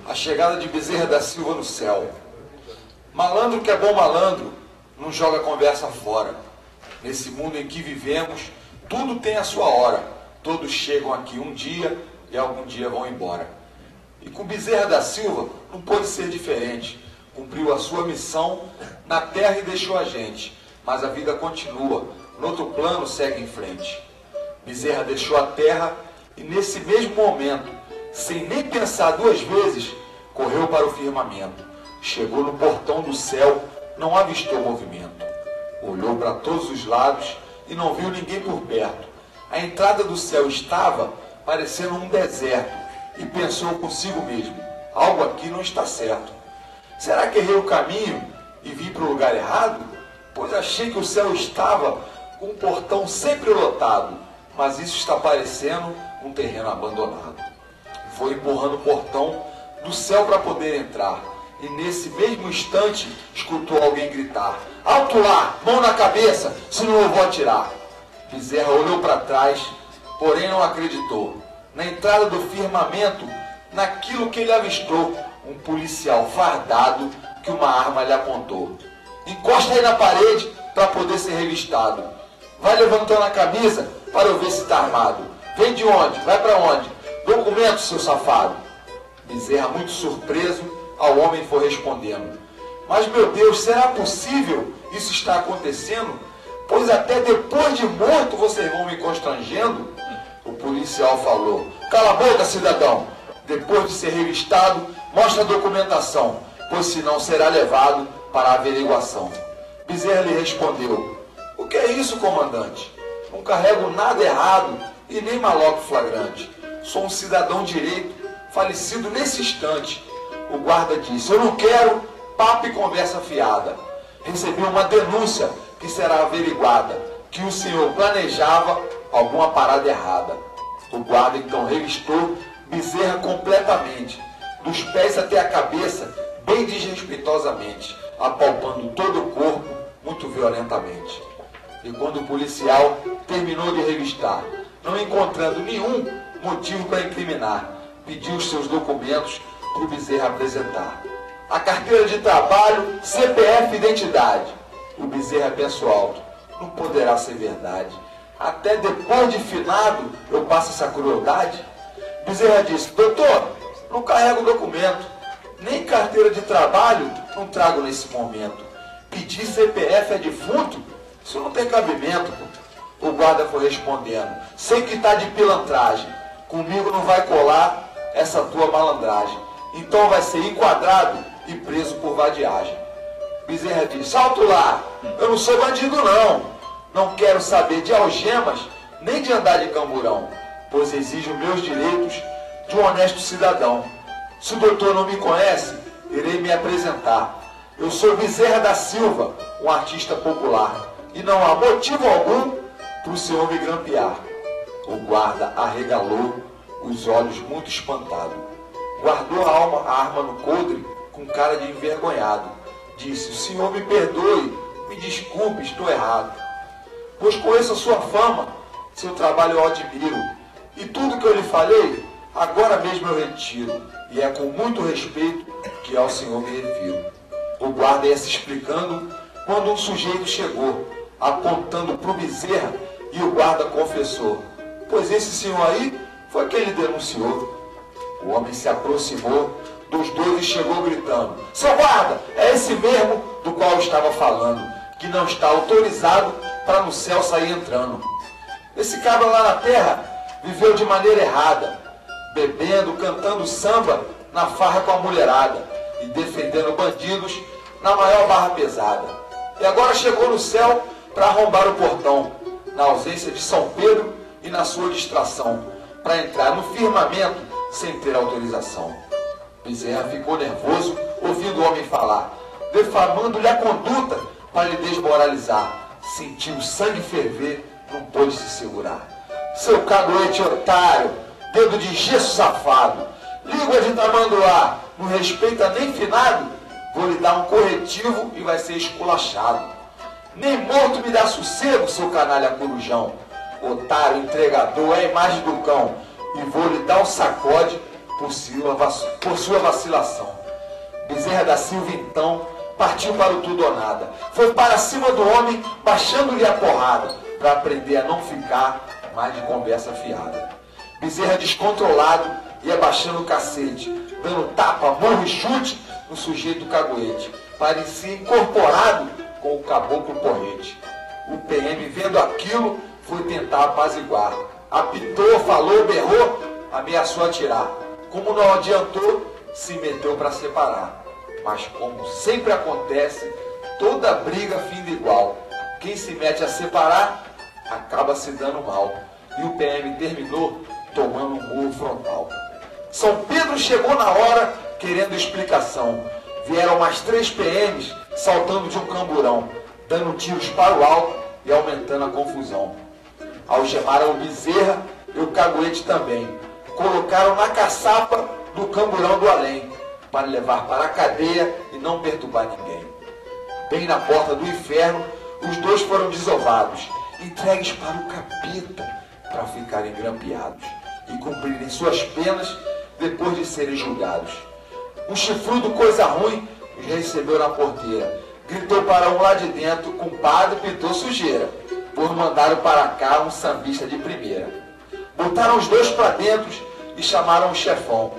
A chegada de Bezerra da Silva no céu. Malandro que é bom malandro, não joga conversa fora. Nesse mundo em que vivemos, tudo tem a sua hora. Todos chegam aqui um dia e algum dia vão embora. E com Bezerra da Silva não pôde ser diferente. Cumpriu a sua missão na terra e deixou a gente. Mas a vida continua, no outro plano segue em frente. Bezerra deixou a terra e nesse mesmo momento, sem nem pensar duas vezes, correu para o firmamento. Chegou no portão do céu, não avistou movimento. Olhou para todos os lados e não viu ninguém por perto. A entrada do céu estava parecendo um deserto e pensou consigo mesmo, algo aqui não está certo. Será que errei o caminho e vim para o lugar errado? Pois achei que o céu estava com um portão sempre lotado, mas isso está parecendo um terreno abandonado. Foi empurrando o portão do céu para poder entrar. E nesse mesmo instante, escutou alguém gritar: alto lá, mão na cabeça, senão eu vou atirar. Bezerra olhou para trás, porém não acreditou. Na entrada do firmamento, naquilo que ele avistou, um policial fardado que uma arma lhe apontou. Encosta aí na parede para poder ser revistado. Vai levantando a camisa para eu ver se está armado. Vem de onde? Vai para onde? Documento, seu safado. Bezerra, muito surpreso, ao homem foi respondendo: mas meu Deus, será possível isso está acontecendo? Pois até depois de morto vocês vão me constrangendo. O policial falou: cala a boca, cidadão. Depois de ser revistado, mostra a documentação, pois senão será levado para a averiguação. Bezerra lhe respondeu: o que é isso, comandante? Não carrego nada errado e nem maloque flagrante. Sou um cidadão direito, falecido nesse instante. O guarda disse: eu não quero papo e conversa fiada. Recebi uma denúncia que será averiguada, que o senhor planejava alguma parada errada. O guarda então revistou Bezerra completamente, dos pés até a cabeça, bem desrespeitosamente, apalpando todo o corpo muito violentamente. E quando o policial terminou de revistar, não encontrando nenhum motivo para incriminar, pediu os seus documentos para o Bezerra apresentar. A carteira de trabalho, CPF e identidade. O Bezerra pensou alto: não poderá ser verdade. Até depois de finado eu passo essa crueldade. Bezerra disse: doutor, não carrego documento, nem carteira de trabalho não trago nesse momento. Pedir CPF é defunto? Isso não tem cabimento. O guarda foi respondendo: sei que está de pilantragem, comigo não vai colar essa tua malandragem. Então vai ser enquadrado e preso por vadiagem. Bezerra disse: alto lá, eu não sou bandido não. Não quero saber de algemas, nem de andar de camburão, pois exijo meus direitos de um honesto cidadão. Se o doutor não me conhece, irei me apresentar. Eu sou Bezerra da Silva, um artista popular, e não há motivo algum para o senhor me grampear. O guarda arregalou os olhos muito espantado. Guardou a arma no coldre com cara de envergonhado. Disse: o senhor me perdoe, me desculpe, estou errado. Pois conheço a sua fama, seu trabalho eu admiro, e tudo que eu lhe falei, agora mesmo eu retiro, e é com muito respeito que ao senhor me refiro. O guarda ia se explicando quando um sujeito chegou, apontando para o Bezerra, e o guarda confessou: pois esse senhor aí foi quem lhe denunciou. O homem se aproximou dos dois e chegou gritando: seu guarda, é esse mesmo do qual eu estava falando, que não está autorizado para no céu sair entrando. Esse cabra lá na terra viveu de maneira errada, bebendo, cantando samba na farra com a mulherada e defendendo bandidos na maior barra pesada. E agora chegou no céu para arrombar o portão, na ausência de São Pedro e na sua distração, para entrar no firmamento sem ter autorização. Bezerra ficou nervoso ouvindo o homem falar, defamando-lhe a conduta para lhe desmoralizar. Sentiu o sangue ferver, não pôde se segurar. Seu caguete otário, dedo de gesso safado, língua de tamanduá, não respeita nem finado, vou lhe dar um corretivo e vai ser esculachado. Nem morto me dá sossego, seu canalha corujão. Otário, entregador, é a imagem do cão, e vou lhe dar um sacode por sua vacilação. Bezerra da Silva, então, partiu para o tudo ou nada. Foi para cima do homem, baixando-lhe a porrada, para aprender a não ficar mais de conversa fiada. Bezerra, descontrolado, ia baixando o cacete, dando tapa, murro e chute no sujeito caguete. Parecia incorporado com o caboclo porrete. O PM, vendo aquilo, foi tentar apaziguar. Apitou, falou, berrou, ameaçou atirar. Como não adiantou, se meteu para separar. Mas como sempre acontece, toda briga finda igual. Quem se mete a separar, acaba se dando mal. E o PM terminou tomando um murro frontal. São Pedro chegou na hora, querendo explicação. Vieram mais 3 PMs, saltando de um camburão, dando tiros para o alto e aumentando a confusão. Algemaram o Bezerra e o caguete também. Colocaram na caçapa do camburão do além, para levar para a cadeia e não perturbar ninguém. Bem na porta do inferno, os 2 foram desovados, entregues para o capeta, para ficarem grampeados e cumprirem suas penas depois de serem julgados. Um chifrudo, coisa ruim, os recebeu na porteira. Gritou para um lá de dentro, compadre, pintou sujeira, por mandaram para cá um sambista de primeira. Botaram os 2 para dentro e chamaram o chefão.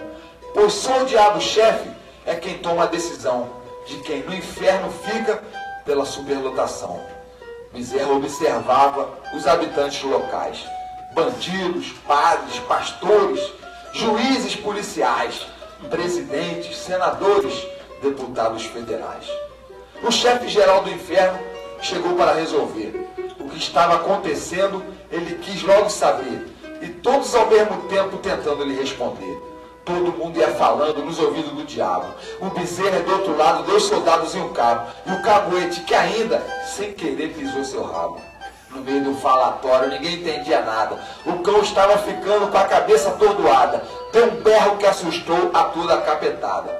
Pois só o diabo chefe é quem toma a decisão de quem no inferno fica pela superlotação. Bezerra observava os habitantes locais, bandidos, padres, pastores, juízes policiais, presidentes, senadores, deputados federais. O chefe-geral do inferno chegou para resolver. O que estava acontecendo, ele quis logo saber, e todos ao mesmo tempo tentando lhe responder. Todo mundo ia falando nos ouvidos do diabo. O Bezerra do outro lado, 2 soldados e um cabo, e o caguete que ainda, sem querer, pisou seu rabo. No meio do falatório, ninguém entendia nada. O cão estava ficando com a cabeça atordoada. Deu um berro que assustou a toda a capetada.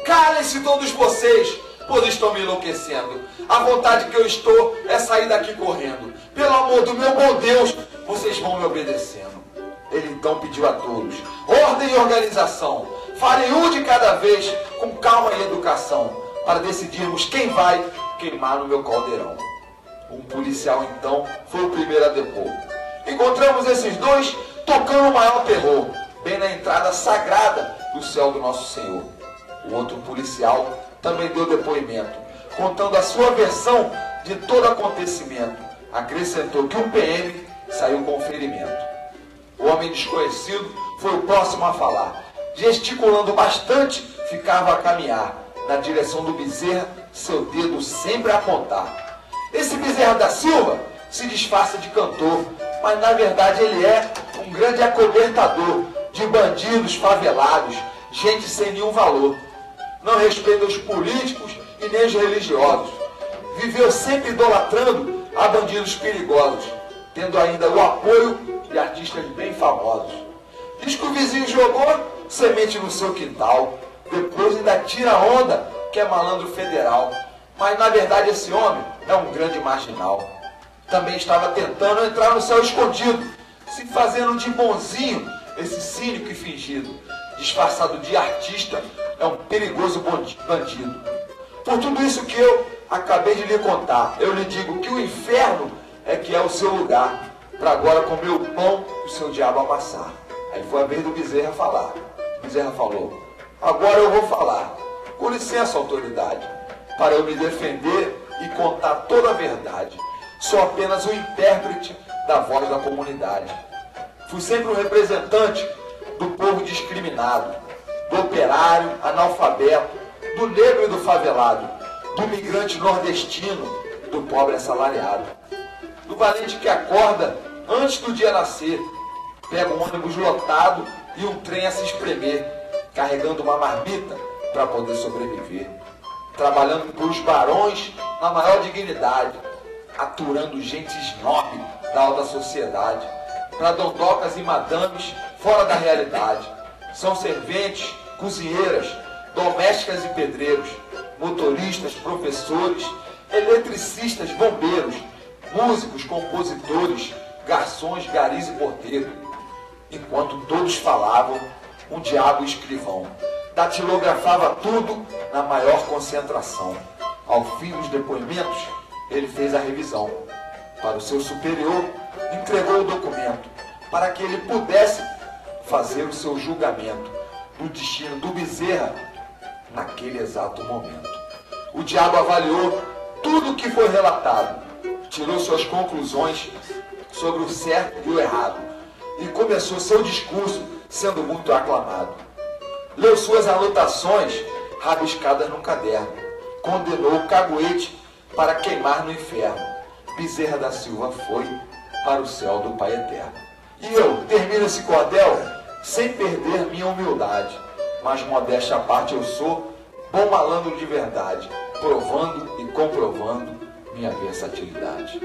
Calem-se todos vocês, pois estão me enlouquecendo. A vontade que eu estou é sair daqui correndo. Pelo amor do meu bom Deus, vocês vão me obedecendo. Ele então pediu a todos, ordem e organização. Farem um de cada vez, com calma e educação, para decidirmos quem vai queimar no meu caldeirão. Um policial, então, foi o primeiro a depor. Encontramos esses 2 tocando o maior terror, bem na entrada sagrada do céu do nosso Senhor. O outro policial também deu depoimento, contando a sua versão de todo acontecimento. Acrescentou que um PM saiu com ferimento. O homem desconhecido foi o próximo a falar. Gesticulando bastante, ficava a caminhar na direção do Bezerra, seu dedo sempre a apontar. Esse Bezerra da Silva se disfarça de cantor, mas na verdade ele é um grande acobertador de bandidos favelados, gente sem nenhum valor. Não respeita os políticos e nem os religiosos. Viveu sempre idolatrando a bandidos perigosos, tendo ainda o apoio de artistas bem famosos. Diz que o vizinho jogou semente no seu quintal, depois ainda tira onda que é malandro federal. Mas na verdade esse homem é um grande marginal. Também estava tentando entrar no céu escondido, se fazendo de bonzinho, esse cínico e fingido. Disfarçado de artista, é um perigoso bandido. Por tudo isso que eu acabei de lhe contar, eu lhe digo que o inferno é que é o seu lugar, para agora comer o pão o seu diabo amassar. Aí foi a vez do Bezerra falar. Bezerra falou, agora eu vou falar. Com licença, autoridade, para eu me defender e contar toda a verdade. Sou apenas o intérprete da voz da comunidade. Fui sempre um representante do povo discriminado, do operário, analfabeto, do negro e do favelado, do migrante nordestino, do pobre assalariado, do valente que acorda antes do dia nascer, pega um ônibus lotado e um trem a se espremer, carregando uma marmita para poder sobreviver, trabalhando para os barões na maior dignidade, aturando gente snob da alta sociedade, para dondocas e madames fora da realidade. São serventes, cozinheiras, domésticas e pedreiros, motoristas, professores, eletricistas, bombeiros, músicos, compositores, garçons, garis e porteiros. Enquanto todos falavam, um diabo escrivão. Datilografava tudo na maior concentração. Ao fim dos depoimentos, ele fez a revisão. Para o seu superior, entregou o documento para que ele pudesse fazer o seu julgamento do destino do Bezerra naquele exato momento. O diabo avaliou tudo o que foi relatado, tirou suas conclusões sobre o certo e o errado e começou seu discurso sendo muito aclamado. Leu suas anotações rabiscadas num caderno, condenou o caguete para queimar no inferno. Bezerra da Silva foi para o céu do Pai Eterno. E eu termino esse cordel sem perder minha humildade, mas modéstia à parte eu sou bom malandro de verdade, provando e comprovando minha versatilidade.